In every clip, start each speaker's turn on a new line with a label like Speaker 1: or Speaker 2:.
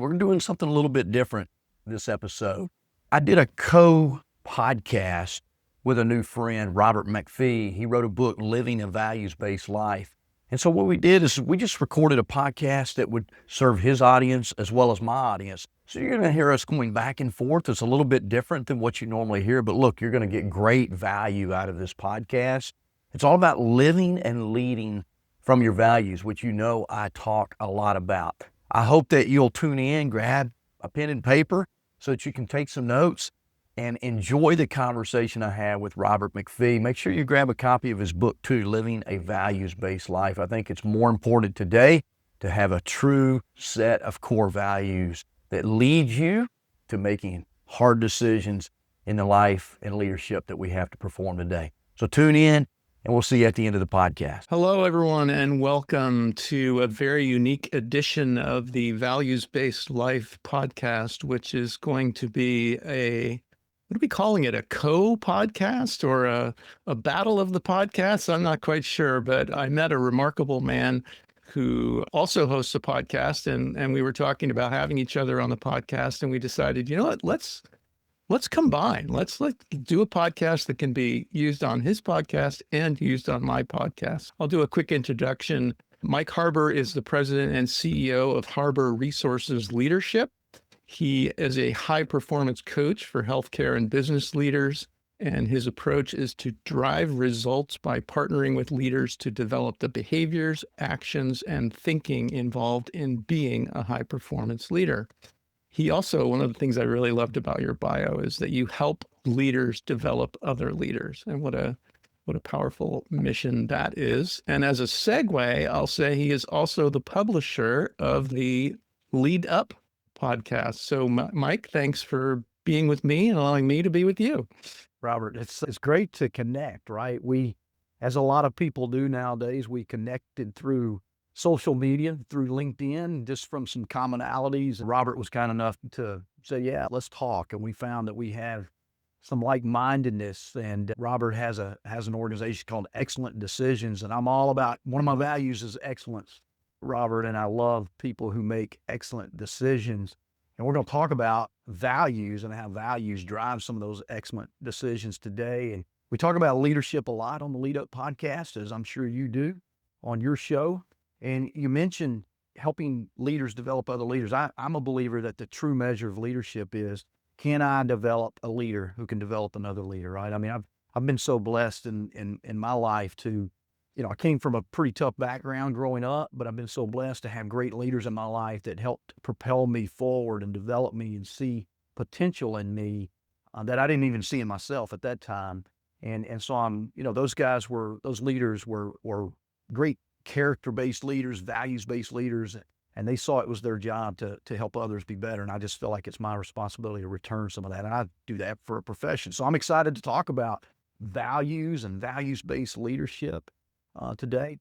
Speaker 1: We're doing something a little bit different this episode. I did a co-podcast with a new friend, Robert McPhee. He wrote a book, Living a Values-Based Life. And so what we did is we just recorded a podcast that would serve his audience as well as my audience. So you're going to hear us going back and forth. It's a little bit different than what you normally hear, but look, you're going to get great value out of this podcast. It's all about living and leading from your values, which you know I talk a lot about. I hope that you'll tune in, grab a pen and paper so that you can take some notes and enjoy the conversation I had with Robert McPhee. Make sure you grab a copy of his book too, Living a Values-Based Life. I think it's more important today to have a true set of core values that lead you to making hard decisions in the life and leadership that we have to perform today. So tune in, and we'll see you at the end of the podcast.
Speaker 2: Hello, everyone, and welcome to a very unique edition of the Values-Based Life podcast, which is going to be what are we calling it? A co-podcast or a battle of the podcasts? I'm not quite sure, but I met a remarkable man who also hosts a podcast, and we were talking about having each other on the podcast, and we decided, you know what, let's combine. Let's do a podcast that can be used on his podcast and used on my podcast. I'll do a quick introduction. Mike Harbour is the president and CEO of Harbour Resources Leadership. He is a high-performance coach for healthcare and business leaders, and his approach is to drive results by partnering with leaders to develop the behaviors, actions, and thinking involved in being a high-performance leader. He also, one of the things I really loved about your bio is that you help leaders develop other leaders. And what a powerful mission that is. And as a segue, I'll say he is also the publisher of the Lead Up podcast. So Mike, thanks for being with me and allowing me to be with you.
Speaker 3: Robert, it's great to connect, right? We, as a lot of people do nowadays, we connected through social media, through LinkedIn, just from some commonalities. Robert was kind enough to say, yeah, let's talk. And we found that we have some like-mindedness. And Robert has an organization called Excellent Decisions. And I'm all about, one of my values is excellence, Robert. And I love people who make excellent decisions. And we're going to talk about values and how values drive some of those excellent decisions today. And we talk about leadership a lot on the Lead Up podcast, as I'm sure you do on your show. And you mentioned helping leaders develop other leaders. I'm a believer that the true measure of leadership is, can I develop a leader who can develop another leader, right? I mean, I've been so blessed in my life to, I came from a pretty tough background growing up, but I've been so blessed to have great leaders in my life that helped propel me forward and develop me and see potential in me that I didn't even see in myself at that time. And so those leaders were great character-based leaders, values-based leaders, and they saw it was their job to help others be better. And I just feel like it's my responsibility to return some of that. And I do that for a profession. So I'm excited to talk about values and values-based leadership today.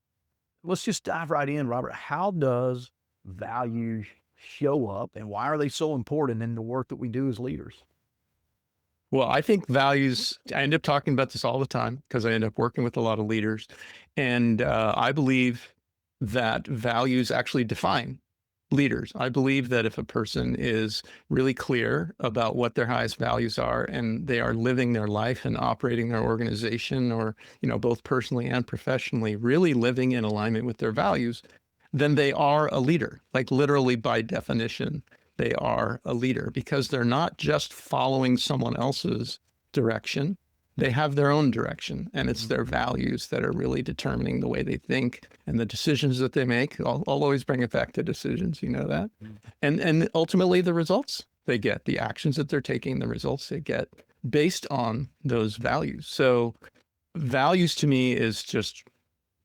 Speaker 3: Let's just dive right in, Robert. How does values show up, and why are they so important in the work that we do as leaders?
Speaker 2: Well, I think values, I end up talking about this all the time because I end up working with a lot of leaders. And I believe that values actually define leaders. I believe that if a person is really clear about what their highest values are and they are living their life and operating their organization or, both personally and professionally, really living in alignment with their values, then they are a leader, like literally by definition. They are a leader because they're not just following someone else's direction. They have their own direction, and it's their values that are really determining the way they think and the decisions that they make. I'll always bring it back to decisions, you know that. And ultimately the results they get, the actions that they're taking, the results they get based on those values. So values to me is just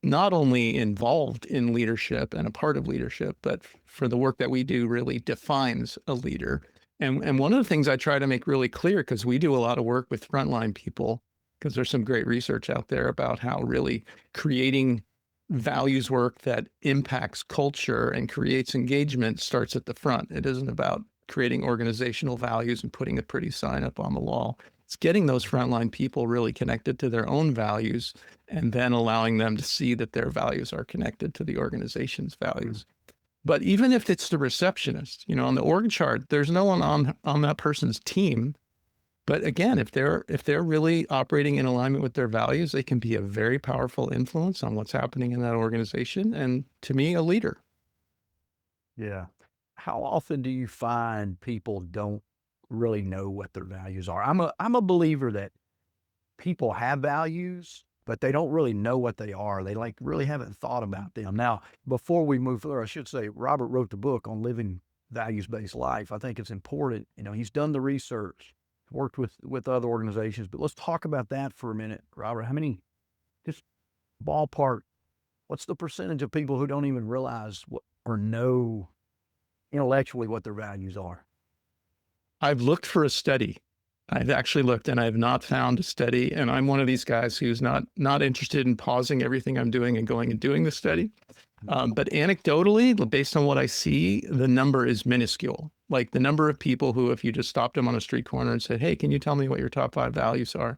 Speaker 2: not only involved in leadership and a part of leadership, but for the work that we do really defines a leader. And one of the things I try to make really clear, because we do a lot of work with frontline people, because there's some great research out there about how really creating values work that impacts culture and creates engagement starts at the front. It isn't about creating organizational values and putting a pretty sign up on the wall. It's getting those frontline people really connected to their own values and then allowing them to see that their values are connected to the organization's values. But even if it's the receptionist, on the org chart, there's no one on that person's team. But again, if they're really operating in alignment with their values, they can be a very powerful influence on what's happening in that organization. And to me, a leader.
Speaker 3: Yeah. How often do you find people don't really know what their values are? I'm a believer that people have values, but they don't really know what they are. They really haven't thought about them. Now, before we move further, I should say Robert wrote the book on living values-based life. I think it's important. He's done the research, worked with other organizations, but let's talk about that for a minute, Robert. How many, just ballpark, what's the percentage of people who don't even realize what or know intellectually what their values are?
Speaker 2: I've looked for a study. I've actually looked and I've not found a study. And I'm one of these guys who's not interested in pausing everything I'm doing and going and doing the study. But anecdotally, based on what I see, the number is minuscule. Like the number of people who, if you just stopped them on a street corner and said, hey, can you tell me what your top 5 values are?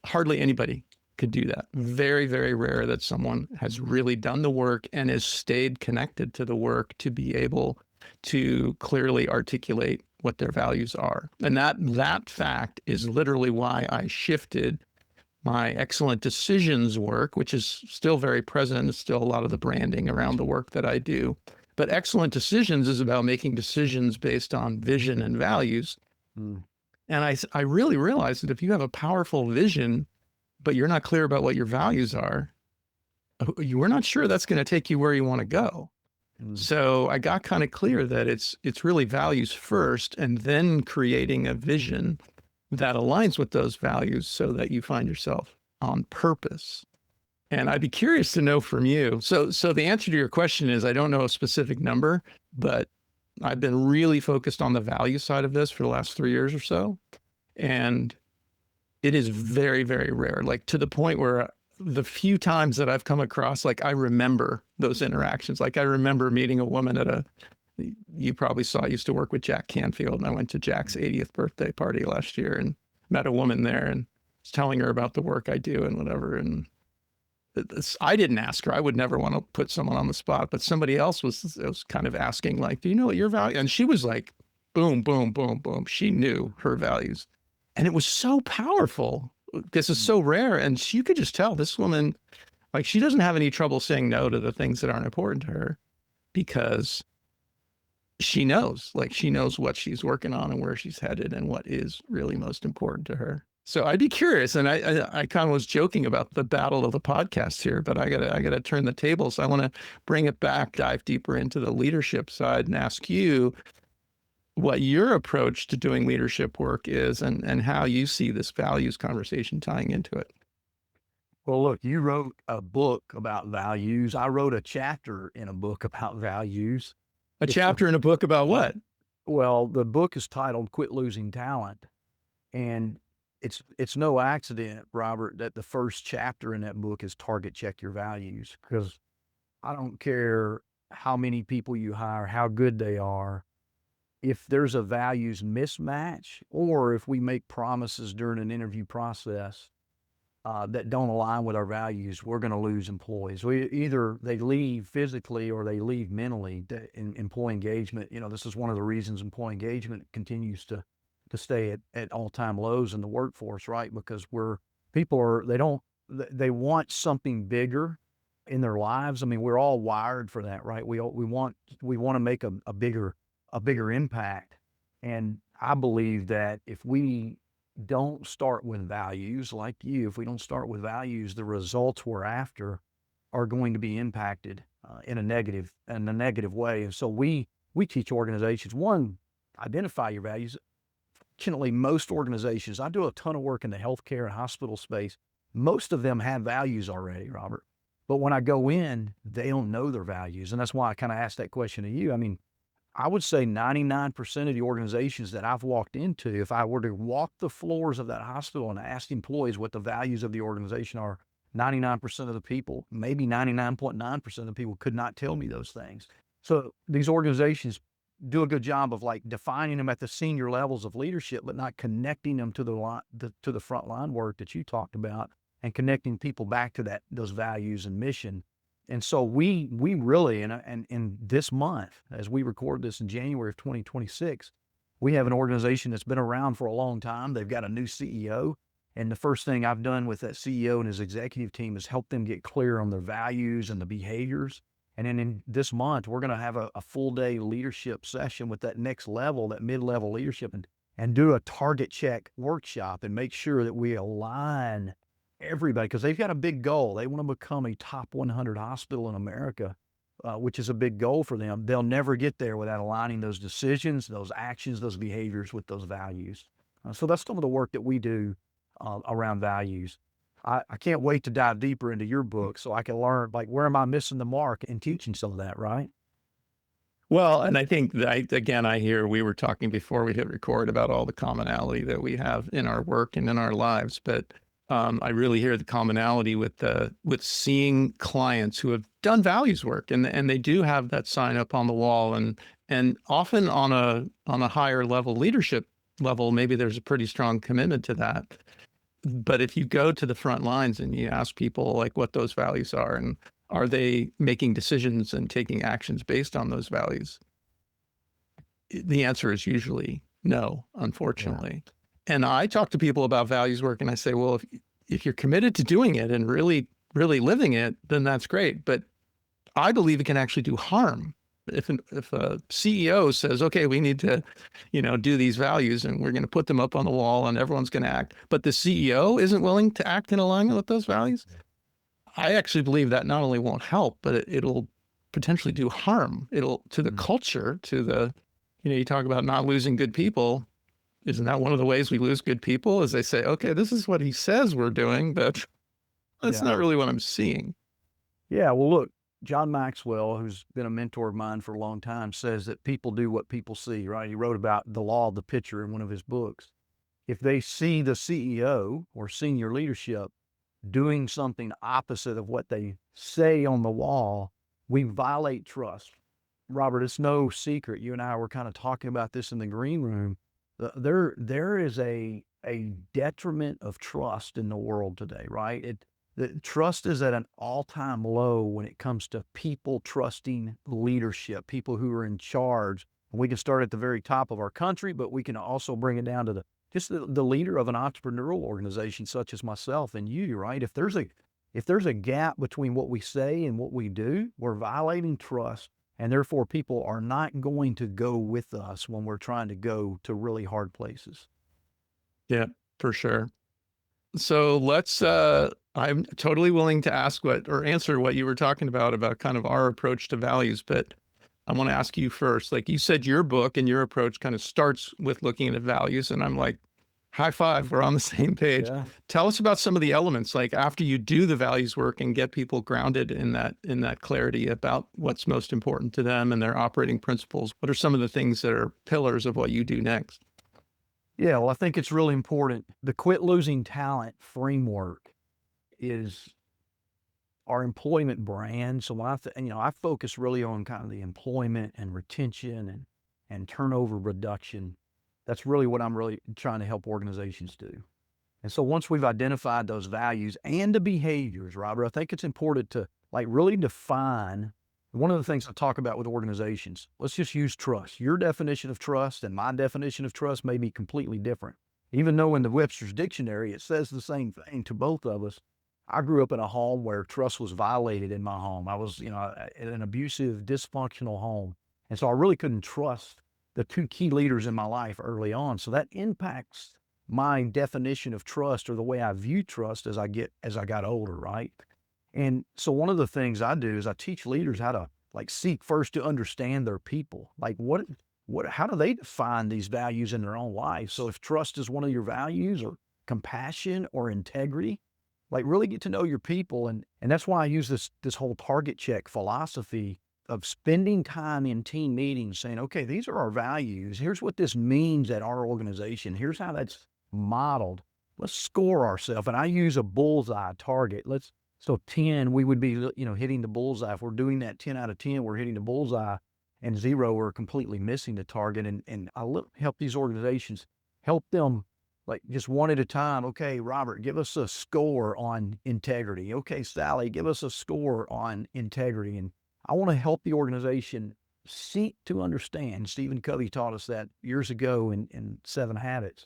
Speaker 2: Hardly anybody could do that. Very, very rare that someone has really done the work and has stayed connected to the work to be able to clearly articulate what their values are. And that fact is literally why I shifted my excellent decisions work, which is still very present. It's still a lot of the branding around the work that I do. But excellent decisions is about making decisions based on vision and values.
Speaker 3: Mm.
Speaker 2: And I really realized that if you have a powerful vision, but you're not clear about what your values are, we're not sure that's going to take you where you want to go. So I got kind of clear that it's really values first, and then creating a vision that aligns with those values so that you find yourself on purpose. And I'd be curious to know from you. So the answer to your question is I don't know a specific number, but I've been really focused on the value side of this for the last 3 years or so. And it is very, very rare, like to the point where the few times that I've come across, like I remember those interactions. Like I remember meeting a woman at you probably saw, I used to work with Jack Canfield, and I went to Jack's 80th birthday party last year and met a woman there and was telling her about the work I do and whatever. And I didn't ask her. I would never want to put someone on the spot, but somebody else was kind of asking, like, do you know what your value? And she was like, boom, boom, boom, boom. She knew her values. And it was so powerful. This is so rare. And you could just tell this woman, like, she doesn't have any trouble saying no to the things that aren't important to her because she knows what she's working on and where she's headed and what is really most important to her. So I'd be curious. And I kind of was joking about the battle of the podcast here, but I gotta turn the tables. I want to bring it back, dive deeper into the leadership side and ask you what your approach to doing leadership work is and how you see this values conversation tying into it.
Speaker 3: Well, look, you wrote a book about values. I wrote a chapter in a book about values.
Speaker 2: A chapter in a book about what?
Speaker 3: Well, the book is titled Quit Losing Talent. And it's no accident, Robert, that the first chapter in that book is Target Check Your Values, because I don't care how many people you hire, how good they are. If there's a values mismatch, or if we make promises during an interview process that don't align with our values, we're going to lose employees. Either they leave physically or they leave mentally. In employee engagement, this is one of the reasons employee engagement continues to stay at all-time lows in the workforce, right? Because they want something bigger in their lives. I mean, we're all wired for that, right? We want to make a bigger impact. And I believe that if we don't start with values, if we don't start with values, the results we're after are going to be impacted in a negative way. And so we teach organizations, one, identify your values. Fortunately, most organizations, I do a ton of work in the healthcare and hospital space. Most of them have values already, Robert. But when I go in, they don't know their values. And that's why I kind of asked that question to you. I mean, I would say 99% of the organizations that I've walked into, if I were to walk the floors of that hospital and ask employees what the values of the organization are, 99% of the people, maybe 99.9% of the people could not tell me those things. So these organizations do a good job of defining them at the senior levels of leadership, but not connecting them to the front line work that you talked about and connecting people back to those values and mission. And so we really, and in this month, as we record this in January of 2026, we have an organization that's been around for a long time. They've got a new CEO. And the first thing I've done with that CEO and his executive team is help them get clear on their values and the behaviors. And then in this month, we're going to have a full day leadership session with that next level, that mid-level leadership, and do a target check workshop and make sure that we align everybody, because they've got a big goal. They want to become a top 100 hospital in America, which is a big goal for them. They'll never get there without aligning those decisions, those actions, those behaviors with those values. So that's some of the work that we do around values. I can't wait to dive deeper into your book so I can learn, like, where am I missing the mark in teaching some of that, right?
Speaker 2: Well, and I think that, again, I hear we were talking before we hit record about all the commonality that we have in our work and in our lives, but I really hear the commonality with seeing clients who have done values work, and they do have that sign up on the wall, and often on a higher level leadership level, maybe there's a pretty strong commitment to that. But if you go to the front lines and you ask people like what those values are, and are they making decisions and taking actions based on those values, the answer is usually no, unfortunately. Yeah. And I talk to people about values work and I say, well, if you're committed to doing it and really, really living it, then that's great. But I believe it can actually do harm. If a CEO says, okay, we need to, do these values and we're going to put them up on the wall and everyone's going to act, but the CEO isn't willing to act in alignment with those values, I actually believe that not only won't help, but it'll potentially do harm. It'll to the culture, to the, you talk about not losing good people. Isn't that one of the ways we lose good people? Is they say, okay, this is what he says we're doing, but that's not really what I'm seeing.
Speaker 3: Yeah. Well, look, John Maxwell, who's been a mentor of mine for a long time, says that people do what people see, right? He wrote about the law of the picture in one of his books. If they see the CEO or senior leadership doing something opposite of what they say on the wall, we violate trust. Robert, it's no secret. You and I were kind of talking about this in the green room. There is a detriment of trust in the world today, right? The trust is at an all-time low when it comes to people trusting leadership, people who are in charge. And we can start at the very top of our country, but we can also bring it down to the leader of an entrepreneurial organization such as myself and you, right? If there's a gap between what we say and what we do, we're violating trust, and therefore people are not going to go with us when we're trying to go to really hard places.
Speaker 2: Yeah, for sure. So I'm totally willing to answer what you were talking about kind of our approach to values, but I want to ask you first, like you said, your book and your approach kind of starts with looking at values, and I'm like, high five, we're on the same page. Yeah. Tell us about some of the elements, like after you do the values work and get people grounded in that clarity about what's most important to them and their operating principles. What are some of the things that are pillars of what you do next?
Speaker 3: Yeah, well, I think it's really important. The Quit Losing Talent framework is our employment brand. So when I focus really on kind of the employment and retention and turnover reduction. That's really what I'm really trying to help organizations do. And so once we've identified those values and the behaviors, Robert, I think it's important to really define. One of the things I talk about with organizations, let's just use trust. Your definition of trust and my definition of trust may be completely different. Even though in the Webster's Dictionary, it says the same thing to both of us. I grew up in a home where trust was violated in my home. I was, in an abusive, dysfunctional home. And so I really couldn't trust the two key leaders in my life early on. So that impacts my definition of trust, or the way I view trust as I got older, right? And so one of the things I do is I teach leaders how to seek first to understand their people. How do they define these values in their own life? So if trust is one of your values, or compassion or integrity, really get to know your people. And that's why I use this whole target check philosophy of spending time in team meetings saying, okay, these are our values. Here's what this means at our organization. Here's how that's modeled. Let's score ourselves. And I use a bullseye target. So 10, we would be, hitting the bullseye. If we're doing that 10 out of 10, we're hitting the bullseye, and 0, we're completely missing the target. And I help these organizations, help them like just one at a time. Okay, Robert, give us a score on integrity. Okay, Sally, give us a score on integrity. And I want to help the organization seek to understand. Stephen Covey taught us that years ago in Seven Habits.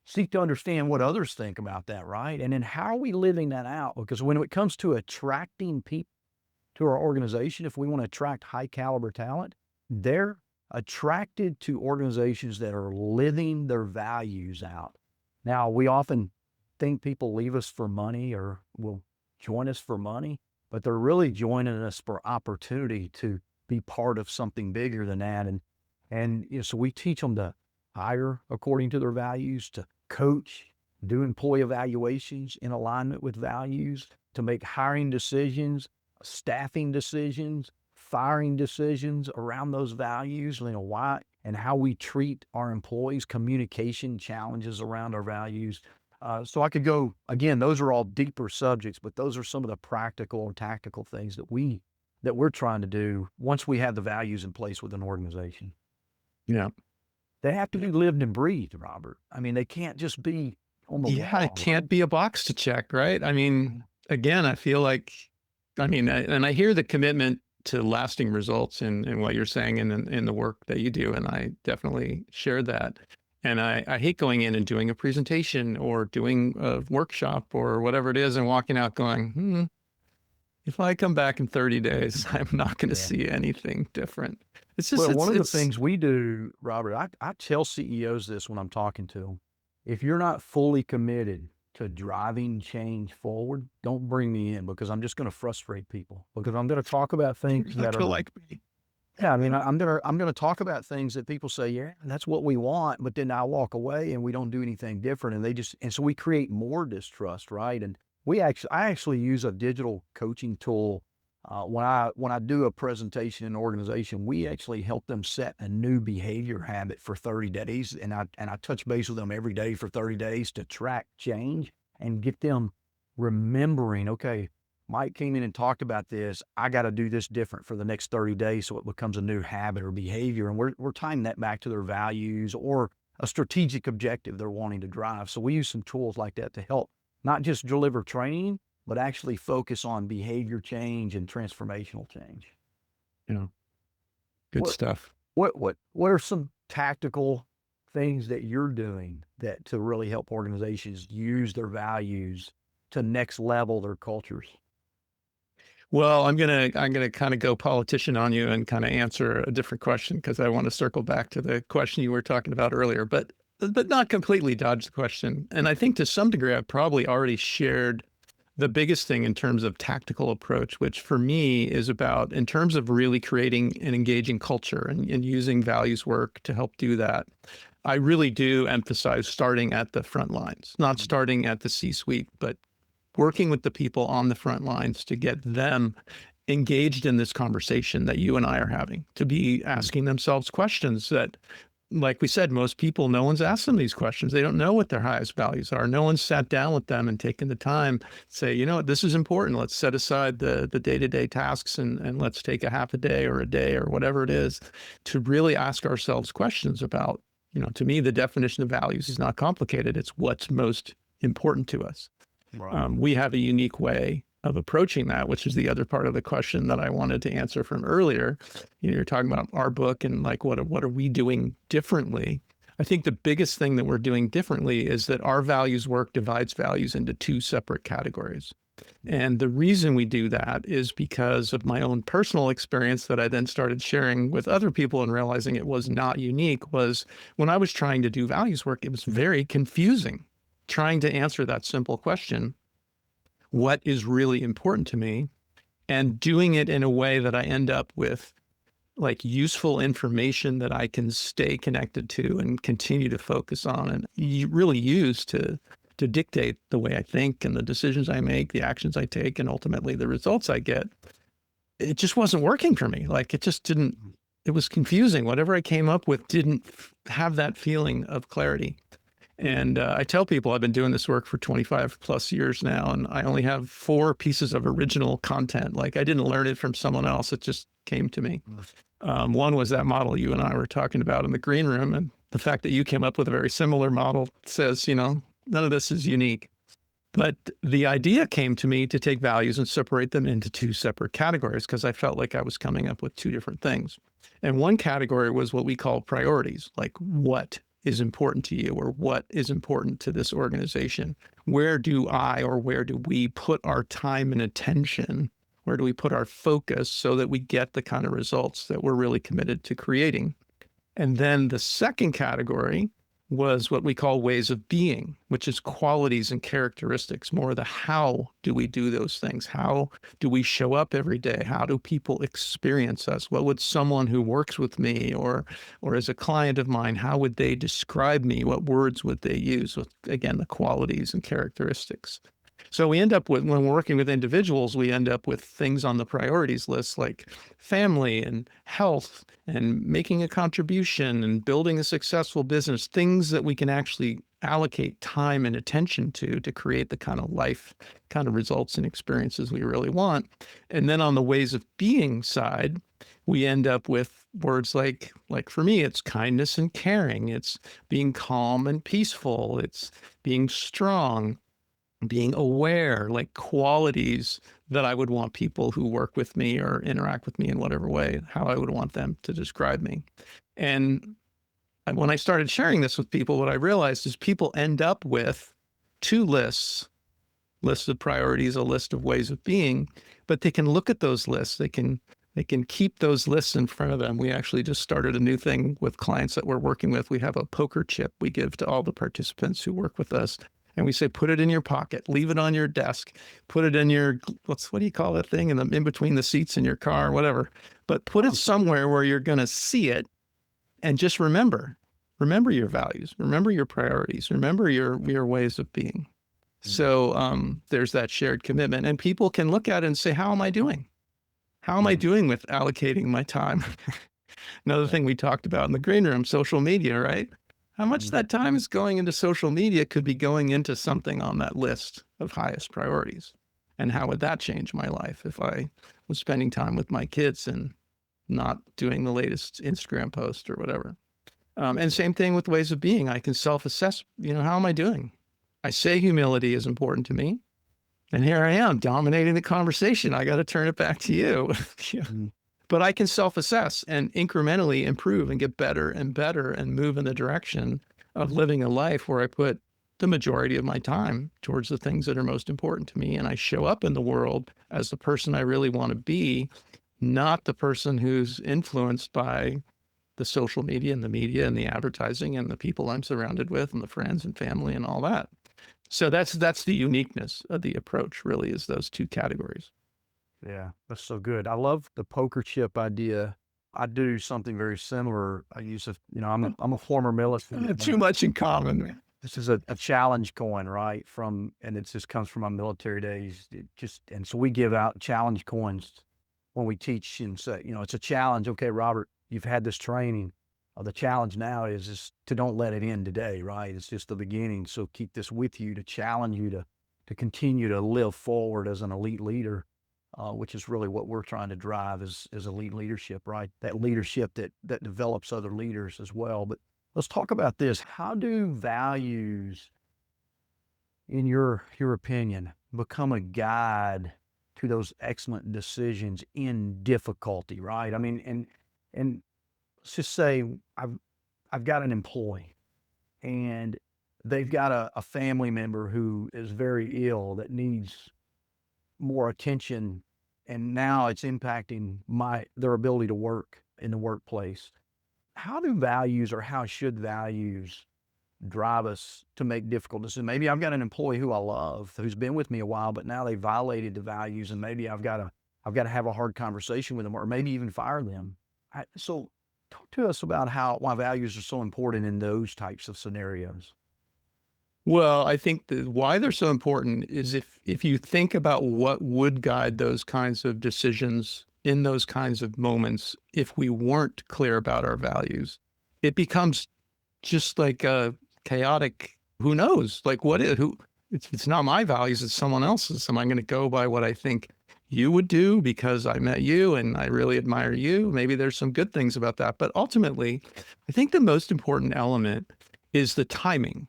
Speaker 3: Seek to understand what others think about that, right? And then how are we living that out? Because when it comes to attracting people to our organization, if we want to attract high caliber talent, they're attracted to organizations that are living their values out. Now, we often think people leave us for money or will join us for money, but they're really joining us for opportunity to be part of something bigger than that. And so we teach them to hire according to their values, to coach, do employee evaluations in alignment with values, to make hiring decisions, staffing decisions, firing decisions around those values, why and how we treat our employees, communication challenges around our values. So I could go, again, those are all deeper subjects, but those are some of the practical and tactical things that we're trying to do once we have the values in place with an organization.
Speaker 2: Yeah.
Speaker 3: They have to be lived and breathed, Robert. I mean, they can't just be on the
Speaker 2: Yeah,
Speaker 3: wall.
Speaker 2: it can't be a box to check, right? I mean, again, I feel like, and I hear the commitment to lasting results in what you're saying in the work that you do, and I definitely share that. And I hate going in and doing a presentation or doing a workshop or whatever it is and walking out going, if I come back in 30 days, I'm not going to see anything different. It's just,
Speaker 3: Well, one of the things we do, Robert, I tell CEOs this when I'm talking to them. If you're not fully committed to driving change forward, don't bring me in, because I'm just going to frustrate people, because I'm going to talk about things that are
Speaker 2: like me.
Speaker 3: Yeah, I mean, I'm gonna talk about things that people say, yeah, that's what we want, but then I walk away and we don't do anything different, and so we create more distrust, right? And I actually use a digital coaching tool. When I do a presentation in an organization, we actually help them set a new behavior habit for 30 days, and I touch base with them every day for 30 days to track change and get them remembering, okay, Mike came in and talked about this. I got to do this different for the next 30 days so it becomes a new habit or behavior. And we're tying that back to their values or a strategic objective they're wanting to drive. So we use some tools like that to help not just deliver training, but actually focus on behavior change and transformational change.
Speaker 2: Good stuff.
Speaker 3: What are some tactical things that you're doing that to really help organizations use their values to next level their cultures?
Speaker 2: Well, I'm gonna kind of go politician on you and kind of answer a different question, because I want to circle back to the question you were talking about earlier, but not completely dodge the question. And I think to some degree, I've probably already shared the biggest thing in terms of tactical approach, which for me is about, in terms of really creating an engaging culture and using values work to help do that. I really do emphasize starting at the front lines, not starting at the C-suite, but working with the people on the front lines to get them engaged in this conversation that you and I are having, to be asking themselves questions that, like we said, most people, no one's asked them these questions. They don't know what their highest values are. No one's sat down with them and taken the time to say, you know what, this is important. Let's set aside the day-to-day tasks and let's take a half a day or whatever it is to really ask ourselves questions about, to me, the definition of values is not complicated. It's what's most important to us.
Speaker 3: Right.
Speaker 2: We have a unique way of approaching that, which is the other part of the question that I wanted to answer from earlier. You're talking about our book and like, what are we doing differently? I think the biggest thing that we're doing differently is that our values work divides values into two separate categories. And the reason we do that is because of my own personal experience that I then started sharing with other people and realizing it was not unique, was when I was trying to do values work, it was very confusing trying to answer that simple question, what is really important to me, and doing it in a way that I end up with like useful information that I can stay connected to and continue to focus on and really use to dictate the way I think and the decisions I make, the actions I take, and ultimately the results I get. It just wasn't working for me. Like it was confusing. Whatever I came up with didn't have that feeling of clarity. And I tell people I've been doing this work for 25 plus years now, and I only have 4 pieces of original content. Like I didn't learn it from someone else. It just came to me. One was that model you and I were talking about in the green room. And the fact that you came up with a very similar model says, none of this is unique. But the idea came to me to take values and separate them into two separate categories because I felt like I was coming up with two different things. And one category was what we call priorities, like what is important to you or what is important to this organization. Where do we put our time and attention? Where do we put our focus so that we get the kind of results that we're really committed to creating? And then the second category was what we call ways of being, which is qualities and characteristics, more the how do we do those things? How do we show up every day? How do people experience us? What would someone who works with me or as a client of mine, how would they describe me? What words would they use? With, again, the qualities and characteristics. So we end up with, when we're working with individuals, we end up with things on the priorities list like family and health and making a contribution and building a successful business, things that we can actually allocate time and attention to create the kind of life, kind of results and experiences we really want. And then on the ways of being side, we end up with words like for me, it's kindness and caring. It's being calm and peaceful. It's being strong, being aware, like qualities that I would want people who work with me or interact with me in whatever way, how I would want them to describe me. And when I started sharing this with people, what I realized is people end up with two lists of priorities, a list of ways of being, but they can look at those lists. They can keep those lists in front of them. We actually just started a new thing with clients that we're working with. We have a poker chip we give to all the participants who work with us. And we say, put it in your pocket, leave it on your desk, put it in your, what do you call that thing in between the seats in your car, whatever. But put it somewhere where you're going to see it and just remember your values, remember your priorities, remember your ways of being. So there's that shared commitment and people can look at it and say, how am I doing? How am I doing with allocating my time? Another thing we talked about in the green room, social media, right? How much that time is going into social media could be going into something on that list of highest priorities. And how would that change my life if I was spending time with my kids and not doing the latest Instagram post or whatever? And same thing with ways of being. I can self-assess, how am I doing? I say humility is important to me. And here I am dominating the conversation. I got to turn it back to you. But I can self-assess and incrementally improve and get better and move in the direction of living a life where I put the majority of my time towards the things that are most important to me. And I show up in the world as the person I really want to be, not the person who's influenced by the social media and the advertising and the people I'm surrounded with and the friends and family and all that. So that's the uniqueness of the approach, really, is those two categories.
Speaker 3: Yeah, that's so good. I love the poker chip idea. I do something very similar. I use I'm a former military.
Speaker 2: Too much in common.
Speaker 3: This is a challenge coin, right? And it just comes from my military days. And so we give out challenge coins when we teach and say, it's a challenge. Okay, Robert, you've had this training. The challenge now is just to don't let it end today, right? It's just the beginning. So keep this with you to challenge you to continue to live forward as an elite leader. Which is really what we're trying to drive is elite leadership, right? That leadership that develops other leaders as well. But let's talk about this. How do values, in your opinion, become a guide to those excellent decisions in difficulty, right? I mean, and let's just say I've got an employee and they've got a family member who is very ill that needs more attention, and now it's impacting their ability to work in the workplace. How do values, or how should values drive us to make difficult decisions? Maybe I've got an employee who I love, who's been with me a while, but now they violated the values, and maybe I've got to have a hard conversation with them, or maybe even fire them. So talk to us about why values are so important in those types of scenarios.
Speaker 2: Well, I think why they're so important is if you think about what would guide those kinds of decisions in those kinds of moments, if we weren't clear about our values, it becomes just like a chaotic, who knows, like it's not my values, it's someone else's. Am I going to go by what I think, you would do because I met you and I really admire you. Maybe there's some good things about that. But ultimately, I think the most important element is the timing.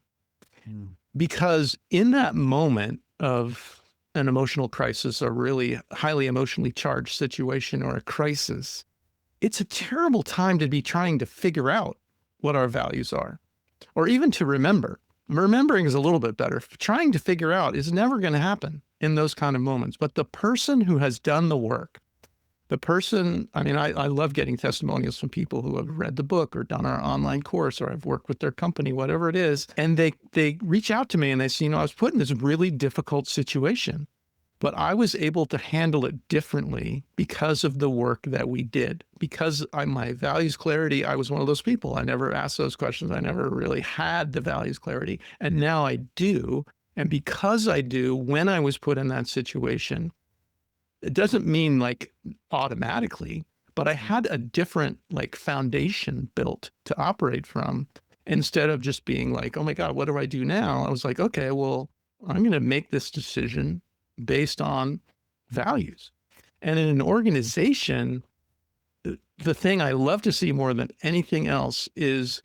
Speaker 2: Because in that moment of an emotional crisis, a really highly emotionally charged situation or a crisis, it's a terrible time to be trying to figure out what our values are, or even to remember. Remembering is a little bit better. Trying to figure out is never going to happen in those kind of moments. But the person who has done the work, the person, I mean, I love getting testimonials from people who have read the book or done our online course, or I've worked with their company, whatever it is. And they reach out to me and they say, I was put in this really difficult situation, but I was able to handle it differently because of the work that we did. Because my values clarity, I was one of those people. I never asked those questions. I never really had the values clarity. And now I do. And because I do, when I was put in that situation, it doesn't mean like automatically, but I had a different like foundation built to operate from. Instead of just being like, oh my God, what do I do now? I was like, okay, well, I'm going to make this decision based on values. And in an organization, the thing I love to see more than anything else is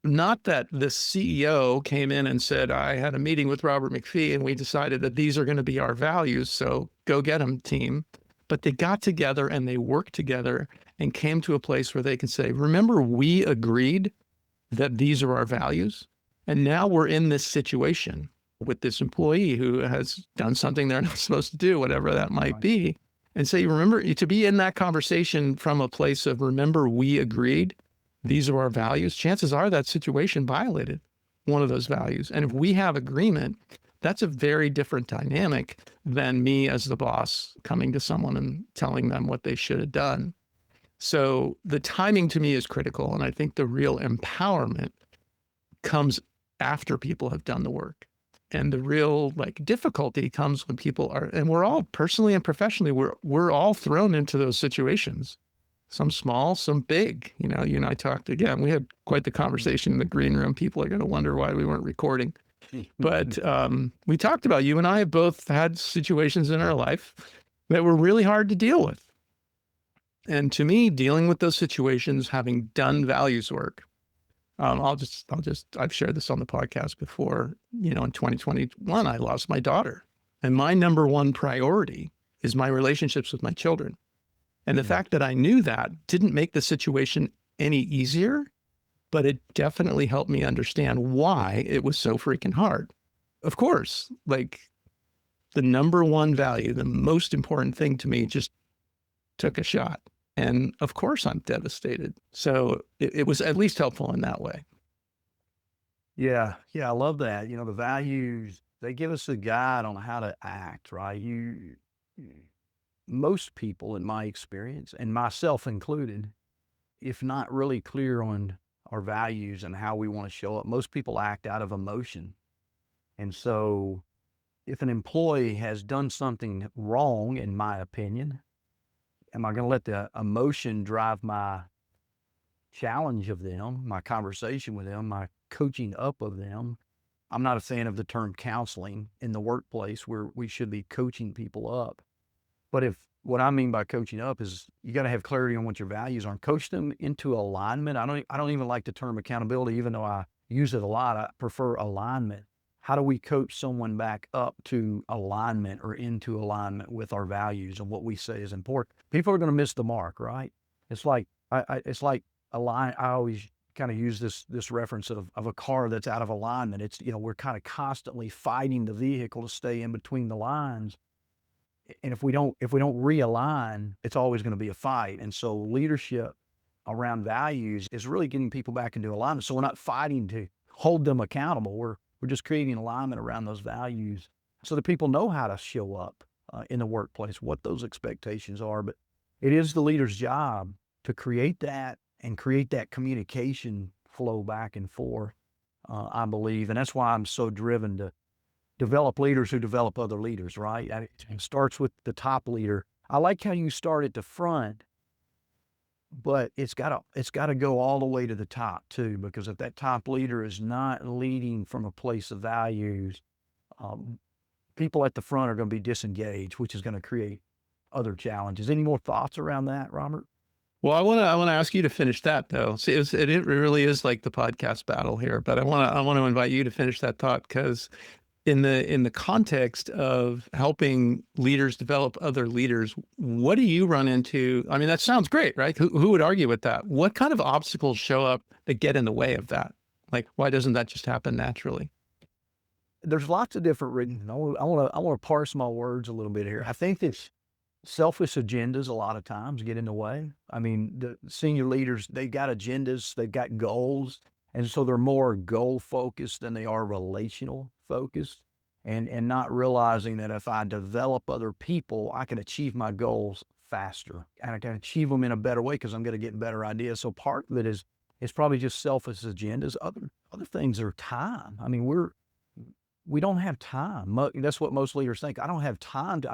Speaker 2: not that the CEO came in and said, I had a meeting with Robert McPhee and we decided that these are going to be our values, so go get them, team. But they got together and they worked together and came to a place where they can say, remember, we agreed that these are our values. And now we're in this situation with this employee who has done something they're not supposed to do, whatever that might be. And say, remember, to be in that conversation from a place of, remember, we agreed, these are our values. Chances are that situation violated one of those values. And if we have agreement, that's a very different dynamic than me as the boss coming to someone and telling them what they should have done. So the timing to me is critical. And I think the real empowerment comes after people have done the work. And the real like difficulty comes when people are, and we're all personally and professionally, we're all thrown into those situations. Some small, some big. You and I talked again. We had quite the conversation in the green room. People are going to wonder why we weren't recording. But we talked about, you and I have both had situations in our life that were really hard to deal with. And to me, dealing with those situations, having done values work, I've shared this on the podcast before. In 2021, I lost my daughter. And my number one priority is my relationships with my children. And the fact that I knew that didn't make the situation any easier, but it definitely helped me understand why it was so freaking hard. Of course, like the number one value, the most important thing to me just took a shot. And of course I'm devastated. So it was at least helpful in that way.
Speaker 3: Yeah. I love that. The values, they give us a guide on how to act, right? Most people, in my experience, and myself included, if not really clear on our values and how we want to show up, most people act out of emotion. And so if an employee has done something wrong, in my opinion, am I going to let the emotion drive my challenge of them, my conversation with them, my coaching up of them? I'm not a fan of the term counseling in the workplace, where we should be coaching people up. But what I mean by coaching up is you got to have clarity on what your values are and coach them into alignment. I don't even like the term accountability, even though I use it a lot. I prefer alignment. How do we coach someone back up to alignment or into alignment with our values and what we say is important? People are going to miss the mark, right? It's like it's like a line. I always kind of use this reference of a car that's out of alignment. It's we're kind of constantly fighting the vehicle to stay in between the lines. And if we don't realign, it's always going to be a fight. And so leadership around values is really getting people back into alignment. So we're not fighting to hold them accountable. We're just creating alignment around those values so that people know how to show up in the workplace, what those expectations are. But it is the leader's job to create that and create that communication flow back and forth, I believe. And that's why I'm so driven to develop leaders who develop other leaders, right? And it starts with the top leader. I like how you start at the front, but it's got to go all the way to the top too, because if that top leader is not leading from a place of values, people at the front are going to be disengaged, which is going to create other challenges. Any more thoughts around that, Robert?
Speaker 2: Well, I want to ask you to finish that though. See, it really is like the podcast battle here, but I want to invite you to finish that thought, because in the context of helping leaders develop other leaders, what do you run into? I mean, that sounds great, right? Who would argue with that? What kind of obstacles show up that get in the way of that? Like, why doesn't that just happen naturally?
Speaker 3: There's lots of different reasons. I want to parse my words a little bit here. I think that selfish agendas a lot of times get in the way. I mean, the senior leaders, they got agendas, they've got goals, and so they're more goal focused than they are relational focused, and not realizing that if I develop other people, I can achieve my goals faster, and I can achieve them in a better way because I'm going to get better ideas. So part of it is probably just selfish agendas. Other things are time. I mean, we don't have time. That's what most leaders think. I don't have time to.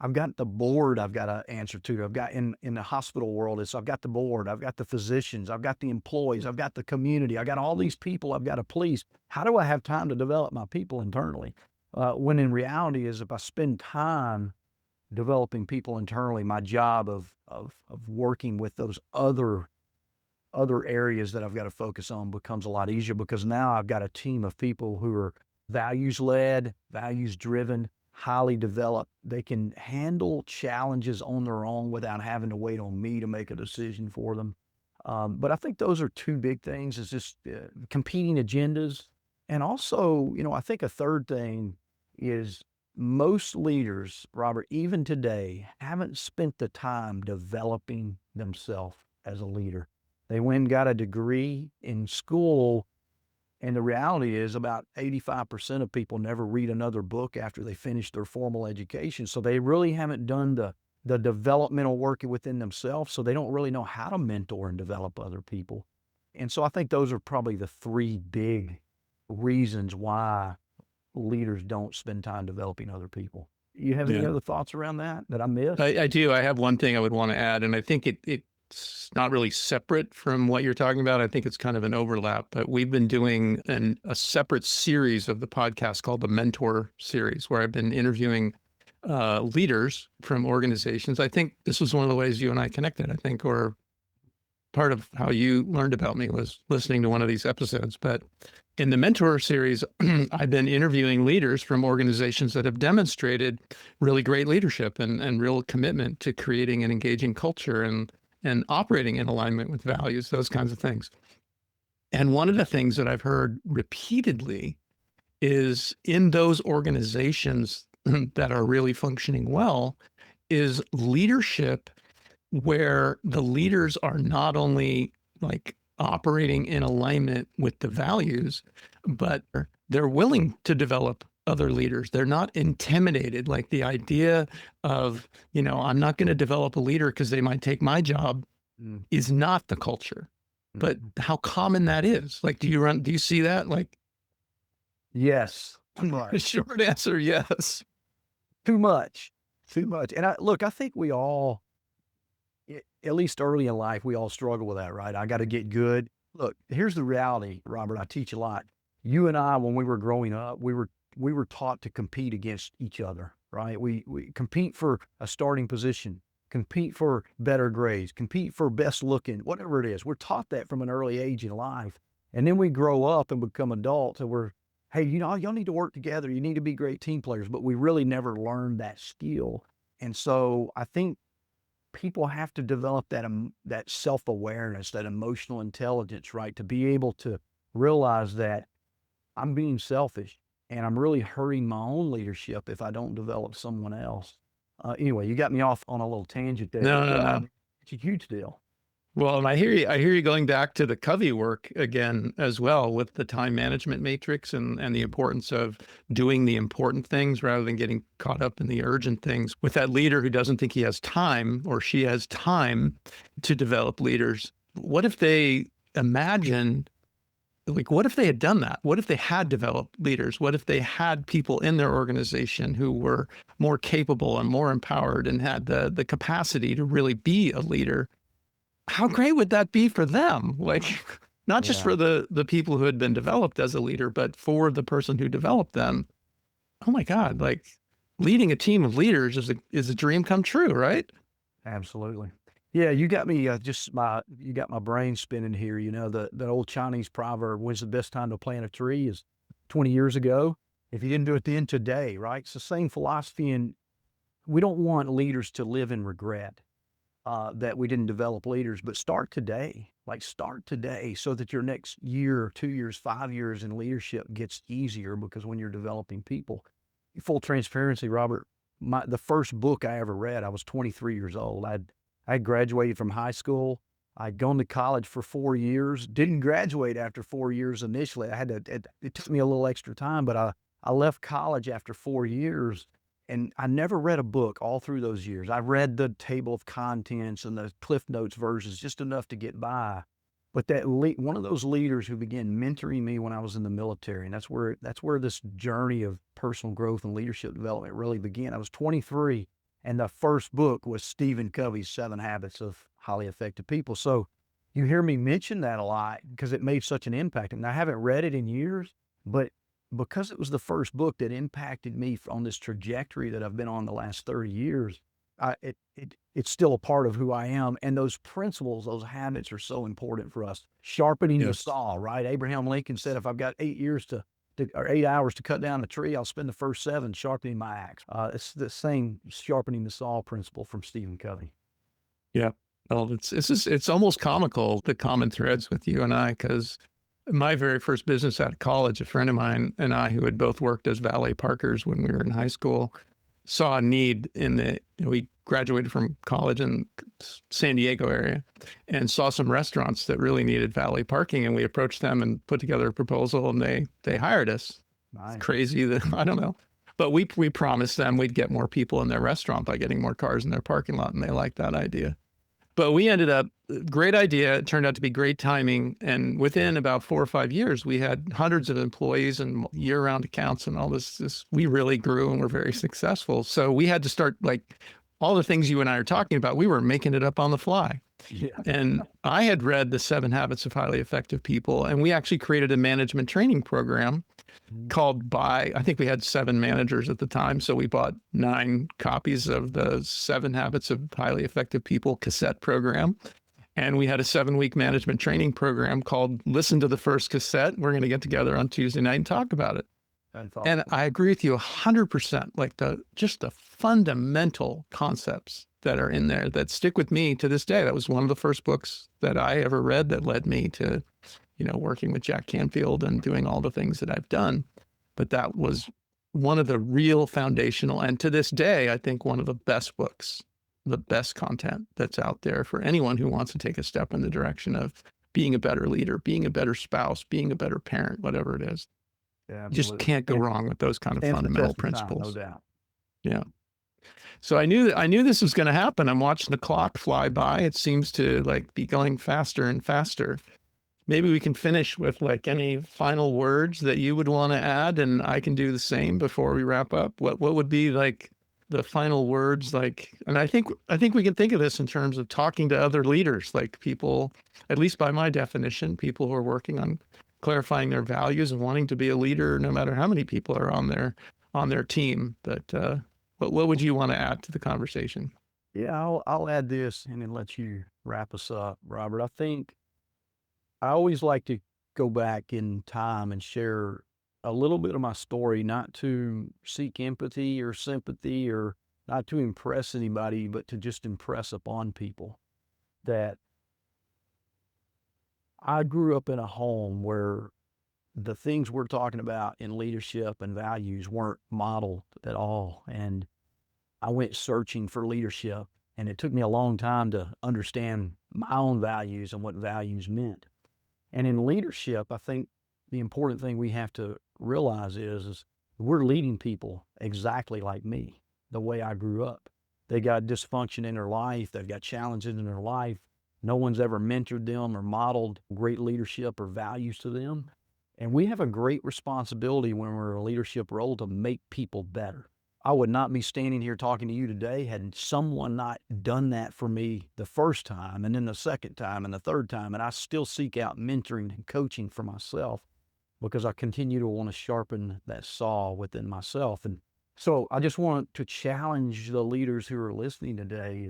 Speaker 3: I've got the board I've got to answer to. I've got in the hospital world, I've got the board, I've got the physicians, I've got the employees, I've got the community, I've got all these people I've got to please. How do I have time to develop my people internally? When in reality is if I spend time developing people internally, my job of working with those other areas that I've got to focus on becomes a lot easier, because now I've got a team of people who are values-led, values-driven, highly developed. They can handle challenges on their own without having to wait on me to make a decision for them. But I think those are two big things, is just competing agendas. And also, I think a third thing is most leaders, Robert, even today, haven't spent the time developing themselves as a leader. They went and got a degree in school, and the reality is about 85% of people never read another book after they finish their formal education. So they really haven't done the developmental work within themselves. So they don't really know how to mentor and develop other people. And so I think those are probably the three big reasons why leaders don't spend time developing other people. You have any other thoughts around that I missed?
Speaker 2: I do. I have one thing I would want to add, and I think it's not really separate from what you're talking about. I think it's kind of an overlap, but we've been doing a separate series of the podcast called the Mentor Series, where I've been interviewing leaders from organizations. I think this was one of the ways you and I connected, I think, or part of how you learned about me was listening to one of these episodes. But in the Mentor Series, I've been interviewing leaders from organizations that have demonstrated really great leadership and real commitment to creating an engaging culture and operating in alignment with values, those kinds of things. And one of the things that I've heard repeatedly is in those organizations that are really functioning well is leadership where the leaders are not only like operating in alignment with the values, but they're willing to develop other leaders. They're not intimidated. Like the idea of, I'm not going to develop a leader because they might take my job is not the culture. But how common that is. Like, do you see that? Like,
Speaker 3: yes.
Speaker 2: Short answer, yes.
Speaker 3: Too much. And I think we all, at least early in life, we all struggle with that, right? I got to get good. Look, here's the reality, Robert. I teach a lot. You and I, when we were growing up, we were taught to compete against each other, right? We compete for a starting position, compete for better grades, compete for best looking, whatever it is. We're taught that from an early age in life. And then we grow up and become adults and we're, hey, y'all need to work together. You need to be great team players, but we really never learned that skill. And so I think people have to develop that self-awareness, that emotional intelligence, right? To be able to realize that I'm being selfish and I'm really hurting my own leadership if I don't develop someone else. Anyway, you got me off on a little tangent there.
Speaker 2: No.
Speaker 3: It's a huge deal.
Speaker 2: Well, and I hear you going back to the Covey work again as well with the time management matrix and the importance of doing the important things rather than getting caught up in the urgent things. With that leader who doesn't think he has time or she has time to develop leaders, what if they imagine, like, what if they had done that? What if they had developed leaders? What if they had people in their organization who were more capable and more empowered and had the capacity to really be a leader? How great would that be for them? Like, not just for the people who had been developed as a leader, but for the person who developed them. Oh my God, like, leading a team of leaders is a dream come true, right?
Speaker 3: Absolutely. Yeah, you got me you got my brain spinning here. You know, the old Chinese proverb, when's the best time to plant a tree, is 20 years ago. If you didn't do it then, today, right? It's the same philosophy, and we don't want leaders to live in regret that we didn't develop leaders, but start today. Like, start today so that your next year, 2 years, 5 years in leadership gets easier, because when you're developing people, full transparency, Robert, the first book I ever read, I was 23 years old. I graduated from high school. I'd gone to college for 4 years, didn't graduate after 4 years initially. It took me a little extra time, but I left college after 4 years, and I never read a book all through those years. I read the table of contents and the Cliff Notes versions, just enough to get by. But one of those leaders who began mentoring me when I was in the military, and that's where this journey of personal growth and leadership development really began. I was 23, and the first book was Stephen Covey's 7 Habits of Highly Effective People. So you hear me mention that a lot because it made such an impact. And I haven't read it in years, but because it was the first book that impacted me on this trajectory that I've been on the last 30 years, it's still a part of who I am. And those principles, those habits are so important for us. Sharpening the saw, right? Abraham Lincoln said, if I've got 8 hours to cut down the tree, I'll spend the first 7 sharpening my axe. It's the same sharpening the saw principle from Stephen Covey.
Speaker 2: Yeah. Well, it's almost comical, the common threads with you and I, because my very first business out of college, a friend of mine and I, who had both worked as valet parkers when we were in high school, saw a need we graduated from college in San Diego area and saw some restaurants that really needed valet parking. And we approached them and put together a proposal, and they hired us.
Speaker 3: Nice.
Speaker 2: It's crazy that, I don't know. But we promised them we'd get more people in their restaurant by getting more cars in their parking lot. And they liked that idea. But we ended up, great idea. It turned out to be great timing. And within about 4 or 5 years, we had hundreds of employees and year-round accounts and all this. We really grew and were very successful. So we had to start, like, all the things you and I are talking about, we were making it up on the fly.
Speaker 3: Yeah.
Speaker 2: And I had read the 7 Habits of Highly Effective People, and we actually created a management training program called I think we had 7 managers at the time. So we bought 9 copies of the 7 Habits of Highly Effective People cassette program. And we had a 7-week management training program called Listen to the First Cassette. We're going to get together on Tuesday night and talk about it. And I agree with you 100%, like just the fundamental concepts that are in there that stick with me to this day. That was one of the first books that I ever read that led me to, working with Jack Canfield and doing all the things that I've done. But that was one of the real foundational, and to this day, I think one of the best books, the best content that's out there for anyone who wants to take a step in the direction of being a better leader, being a better spouse, being a better parent, whatever it is.
Speaker 3: Yeah,
Speaker 2: you just can't go wrong with those kind of fundamental principles.
Speaker 3: No doubt.
Speaker 2: Yeah. So I knew this was going to happen. I'm watching the clock fly by. It seems to be going faster and faster. Maybe we can finish with any final words that you would want to add, and I can do the same before we wrap up. What would be the final words? And I think we can think of this in terms of talking to other leaders, people, at least by my definition, people who are working on clarifying their values and wanting to be a leader, no matter how many people are on their team. But what would you want to add to the conversation?
Speaker 3: Yeah, I'll add this and then let you wrap us up, Robert. I think I always like to go back in time and share a little bit of my story, not to seek empathy or sympathy or not to impress anybody, but to just impress upon people that I grew up in a home where the things we're talking about in leadership and values weren't modeled at all. And I went searching for leadership, and it took me a long time to understand my own values and what values meant. And in leadership, I think the important thing we have to realize is we're leading people exactly like me, the way I grew up. They got dysfunction in their life. They've got challenges in their life. No one's ever mentored them or modeled great leadership or values to them. And we have a great responsibility when we're in a leadership role to make people better. I would not be standing here talking to you today had someone not done that for me the first time, and then the second time and the third time. And I still seek out mentoring and coaching for myself because I continue to want to sharpen that saw within myself. And So I just want to challenge the leaders who are listening today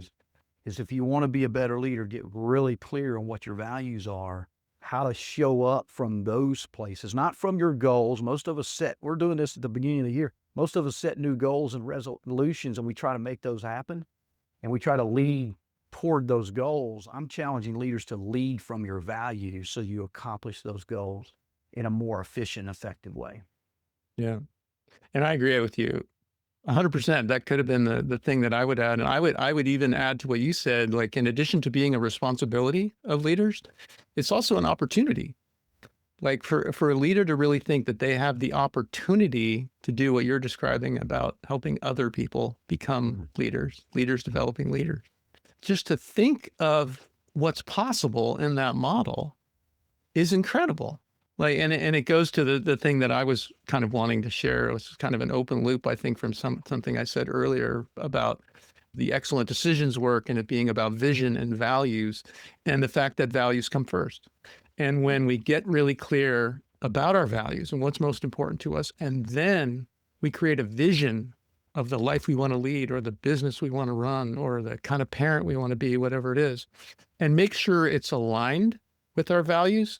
Speaker 3: is if you want to be a better leader, get really clear on what your values are, how to show up from those places, not from your goals. Most of us we're doing this at the beginning of the year. Most of us set new goals and resolutions, and we try to make those happen, and we try to lead toward those goals. I'm challenging leaders to lead from your values so you accomplish those goals in a more efficient, effective way.
Speaker 2: Yeah. And I agree with you 100%. That could have been the thing that I would add. And I would even add to what you said, like in addition to being a responsibility of leaders, it's also an opportunity. Like for a leader to really think that they have the opportunity to do what you're describing about helping other people become leaders developing leaders. Just to think of what's possible in that model is incredible. Like, and it goes to the thing that I was kind of wanting to share. It was kind of an open loop, I think, from something I said earlier about the excellent decisions work and it being about vision and values and the fact that values come first. And when we get really clear about our values and what's most important to us, and then we create a vision of the life we want to lead or the business we want to run or the kind of parent we want to be, whatever it is, and make sure it's aligned with our values.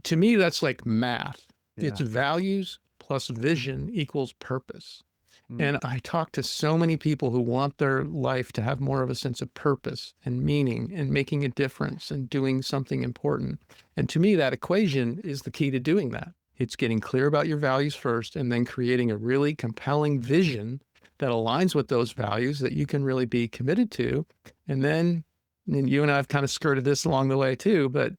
Speaker 2: To me, that's like math.
Speaker 3: Yeah.
Speaker 2: It's values plus vision equals purpose.
Speaker 3: Mm.
Speaker 2: And I talk to so many people who want their life to have more of a sense of purpose and meaning and making a difference and doing something important. And to me, that equation is the key to doing that. It's getting clear about your values first and then creating a really compelling vision that aligns with those values that you can really be committed to. And then you and I have kind of skirted this along the way too, but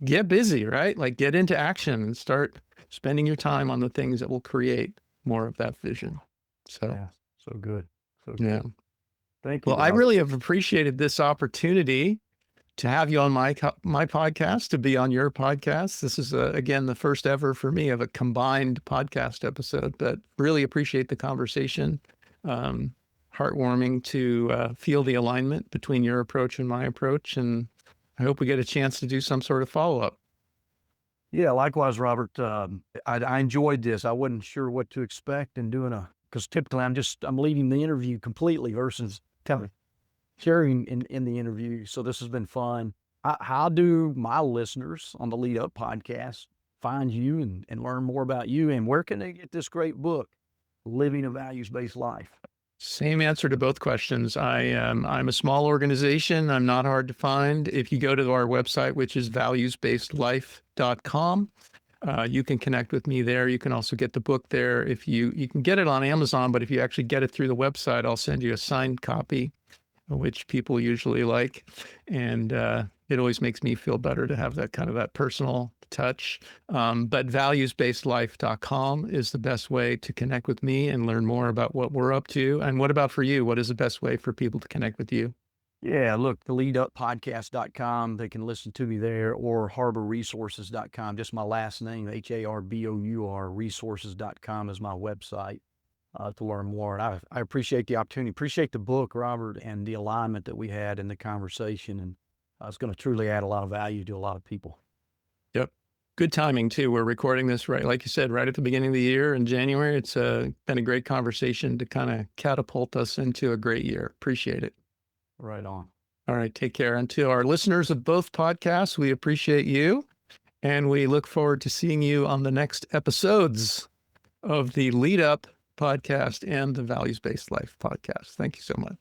Speaker 2: get busy, right? Like get into action and start spending your time on the things that will create more of that vision. So,
Speaker 3: yeah, so good. So good.
Speaker 2: Yeah.
Speaker 3: Thank you.
Speaker 2: Well, I really have appreciated this opportunity to have you on my podcast, to be on your podcast. This is, again, the first ever for me of a combined podcast episode, but really appreciate the conversation. Heartwarming to feel the alignment between your approach and my approach. And I hope we get a chance to do some sort of follow-up.
Speaker 3: Yeah, likewise, Robert. I enjoyed this. I wasn't sure what to expect in because typically I'm leading the interview completely versus sharing in the interview. So this has been fun. How do my listeners on the Lead Up podcast find you and learn more about you? And where can they get this great book, Living a Values-Based Life?
Speaker 2: Same answer to both questions. I'm a small organization. I'm not hard to find. If you go to our website, which is valuesbasedlife.com, you can connect with me there. You can also get the book there. If you can get it on Amazon, but if you actually get it through the website, I'll send you a signed copy, which people usually like. And it always makes me feel better to have that personal touch. But valuesbasedlife.com is the best way to connect with me and learn more about what we're up to. And what about for you? What is the best way for people to connect with you?
Speaker 3: Yeah, look, the leaduppodcast.com, they can listen to me there, or harborresources.com, just my last name, HARBOUR, resources.com is my website to learn more. And I appreciate the opportunity, appreciate the book, Robert, and the alignment that we had in the conversation. And it's going to truly add a lot of value to a lot of people.
Speaker 2: Yep. Good timing too. We're recording this right, like you said, right at the beginning of the year in January. It's been a great conversation to kind of catapult us into a great year. Appreciate it.
Speaker 3: Right on.
Speaker 2: All right. Take care. And to our listeners of both podcasts, we appreciate you. And we look forward to seeing you on the next episodes of the Lead Up podcast and the Values Based Life podcast. Thank you so much.